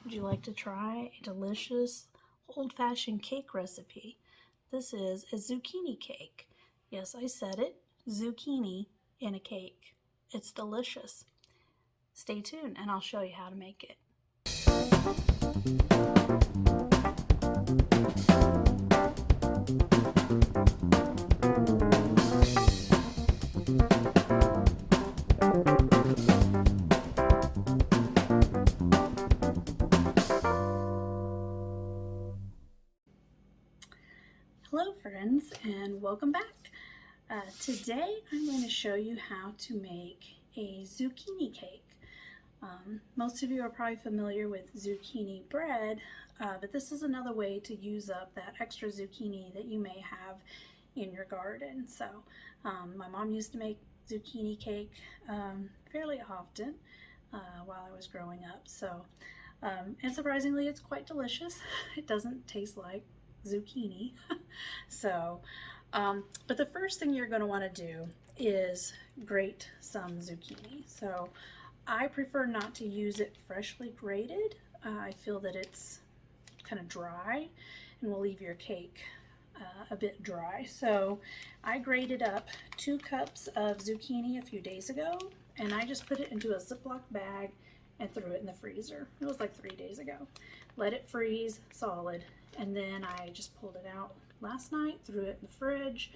Would you like to try a delicious old-fashioned cake recipe? This is a zucchini cake. Yes, I said it, zucchini in a cake. It's delicious. Stay tuned and I'll show you how to make it. Hello friends and welcome back. Today I'm going to show you how to make a zucchini cake. Most of you are probably familiar with zucchini bread, but this is another way to use up that extra zucchini that you may have in your garden. So my mom used to make zucchini cake fairly often while I was growing up. And surprisingly it's quite delicious. It doesn't taste like zucchini. But the first thing you're going to want to do is grate some zucchini. So I prefer not to use it freshly grated. I feel that it's kind of dry and will leave your cake a bit dry. So I grated up 2 cups of zucchini a few days ago, and I just put it into a Ziploc bag and threw it in the freezer. It was like 3 days ago. Let it freeze solid, and then I just pulled it out last night, threw it in the fridge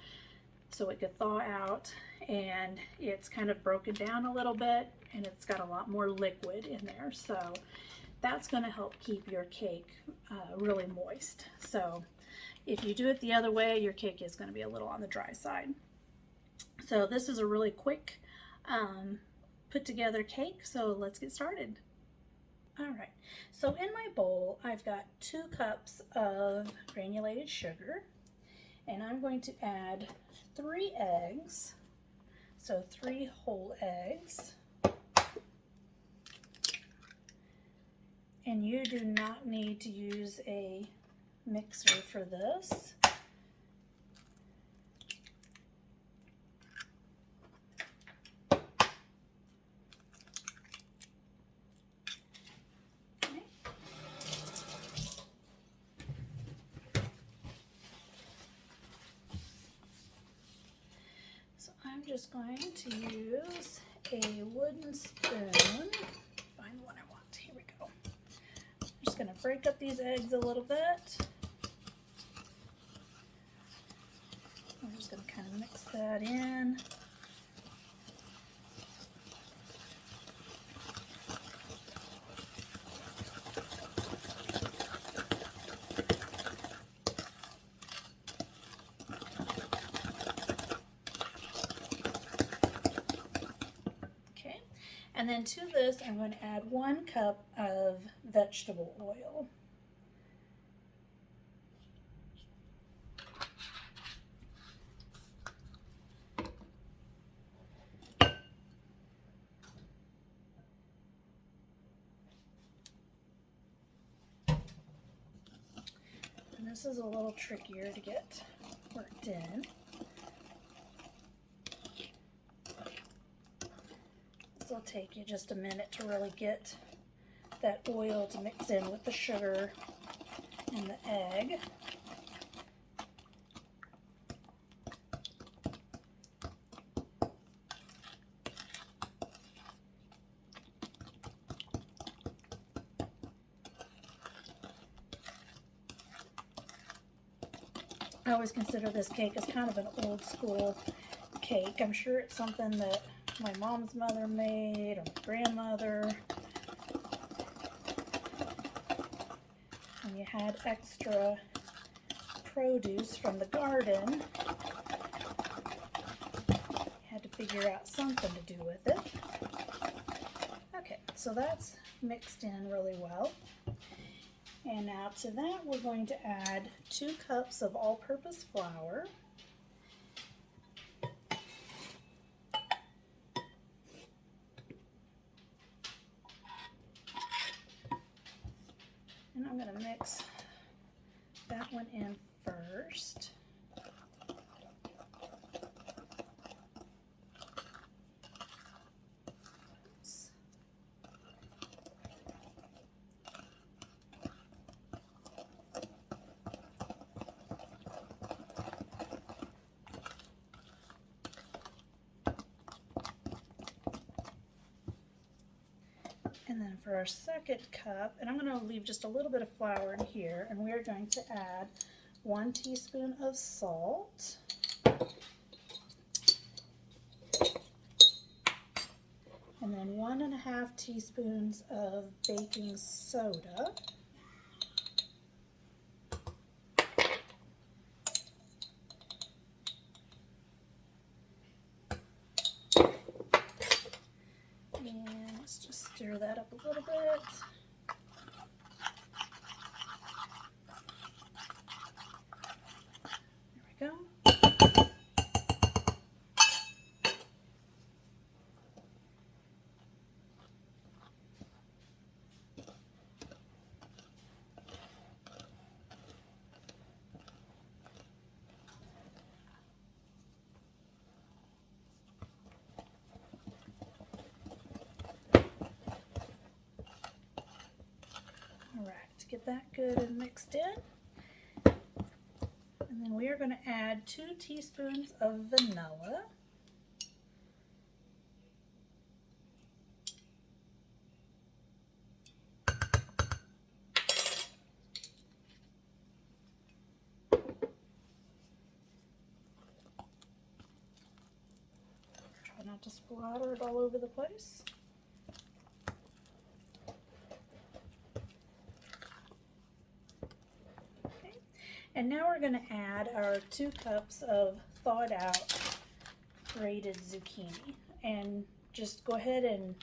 so it could thaw out, and it's kind of broken down a little bit and it's got a lot more liquid in there, so that's going to help keep your cake really moist. So if you do it the other way, your cake is going to be a little on the dry side. So this is a really quick put together cake, so let's get started. Alright, so in my bowl I've got 2 cups of granulated sugar, and I'm going to add 3 eggs, so 3 whole eggs. And you do not need to use a mixer for this. I'm just going to use a wooden spoon. Find the one I want. Here we go. I'm just going to break up these eggs a little bit. I'm just going to kind of mix that in. And then to this, I'm going to add 1 cup of vegetable oil. And this is a little trickier to get worked in. This will take you just a minute to really get that oil to mix in with the sugar and the egg. I always consider this cake as kind of an old school cake. I'm sure it's something that my mom's mother made, or my grandmother. When you had extra produce from the garden, you had to figure out something to do with it. Okay, so that's mixed in really well. And now to that we're going to add 2 cups of all-purpose flour. And I'm going to mix that one in first. And then for our second cup, and I'm going to leave just a little bit of flour in here, and we are going to add 1 teaspoon of salt. And then 1.5 teaspoons of baking soda. And let's just stir that up a little bit. There we go. Alright, to get that good and mixed in. And then we are going to add 2 teaspoons of vanilla. Try not to splatter it all over the place. And now we're going to add our 2 cups of thawed out grated zucchini. And just go ahead and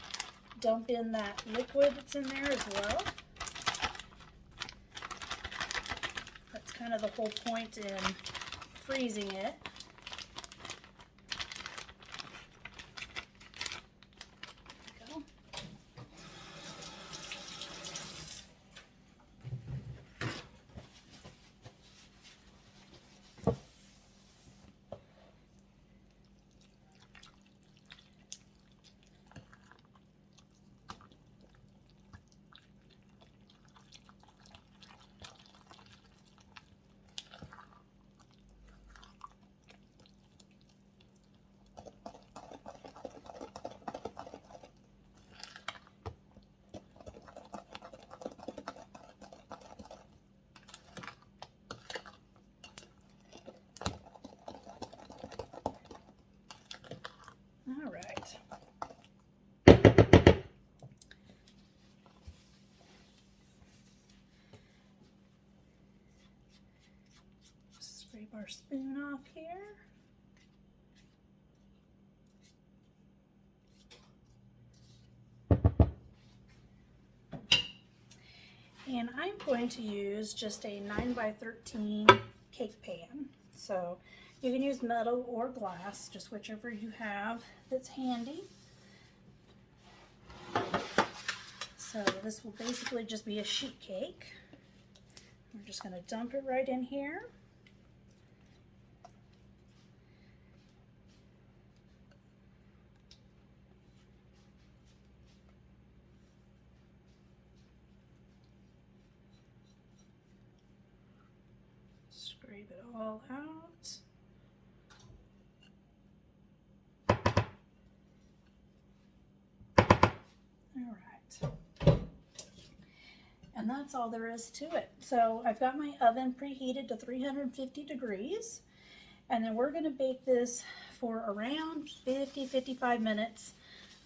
dump in that liquid that's in there as well. That's kind of the whole point in freezing it. There we go. All right. Scrape our spoon off here. And I'm going to use just a 9x13 cake pan. So you can use metal or glass, just whichever you have that's handy. So this will basically just be a sheet cake. We're just going to dump it right in here. Scrape it all out. All right. And that's all there is to it. So I've got my oven preheated to 350 degrees. And then we're going to bake this for around 50-55 minutes.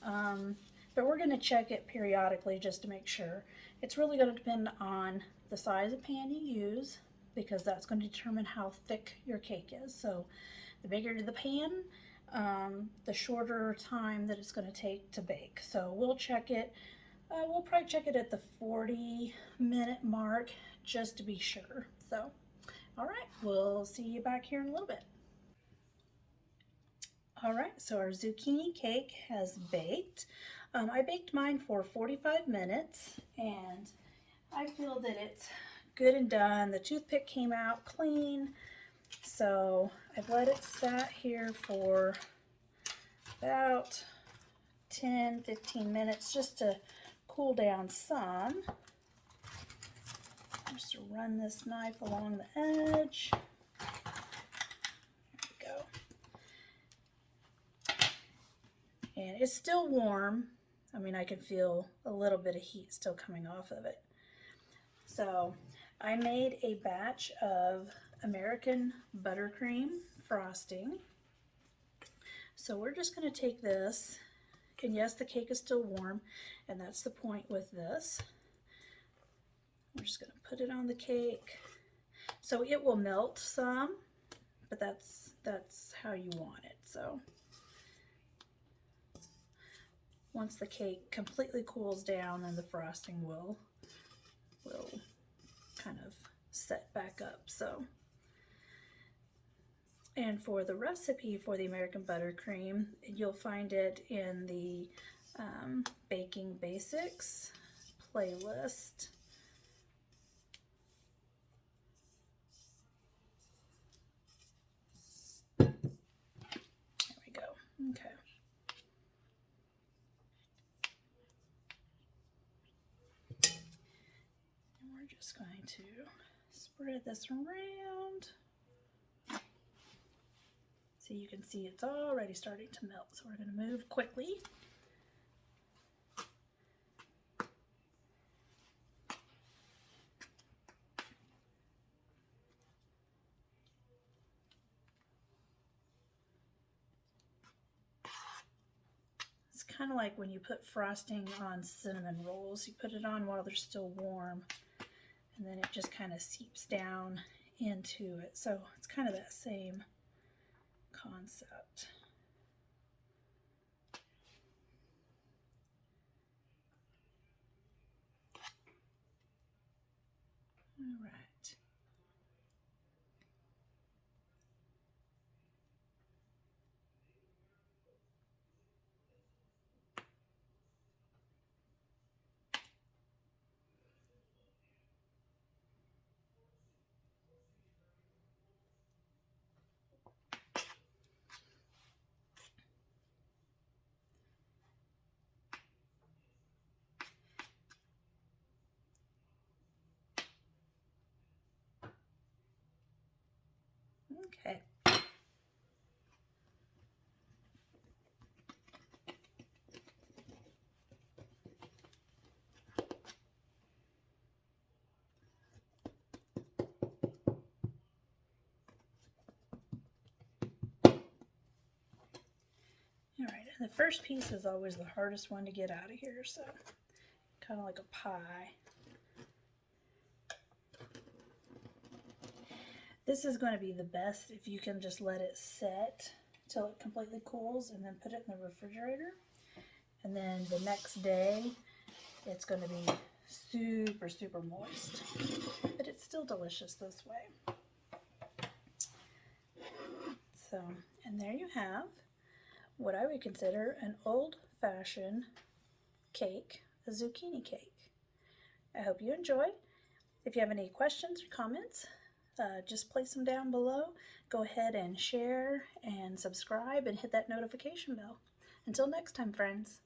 But we're going to check it periodically just to make sure. It's really going to depend on the size of pan you use, because that's going to determine how thick your cake is. So the bigger the pan, the shorter time that it's going to take to bake. So we'll check it. We'll probably check it at the 40-minute mark just to be sure. So, all right, we'll see you back here in a little bit. All right, so our zucchini cake has baked. I baked mine for 45 minutes, and I feel that it's good and done. The toothpick came out clean, so I've let it sat here for about 10-15 minutes just to cool down some. Just to run this knife along the edge. There we go. And it's still warm. I mean, I can feel a little bit of heat still coming off of it. So I made a batch of American buttercream frosting. So we're just going to take this, and yes, the cake is still warm, and that's the point with this. We're just going to put it on the cake. So it will melt some, but that's how you want it. So once the cake completely cools down, then the frosting will kind of set back up. So, and for the recipe for the American buttercream, you'll find it in the Baking Basics playlist. There we go. Okay. And we're just going to spread this around. So you can see it's already starting to melt. So we're going to move quickly. It's kind of like when you put frosting on cinnamon rolls. You put it on while they're still warm, and then it just kind of seeps down into it. So it's kind of that same concept. All right. Okay. All right, and the first piece is always the hardest one to get out of here, so kind of like a pie. This is going to be the best if you can just let it set till it completely cools and then put it in the refrigerator. And then the next day, it's going to be super, super moist. But it's still delicious this way. So, and there you have what I would consider an old-fashioned cake, a zucchini cake. I hope you enjoy. If you have any questions or comments, just place them down below. Go ahead and share and subscribe and hit that notification bell. Until next time, friends.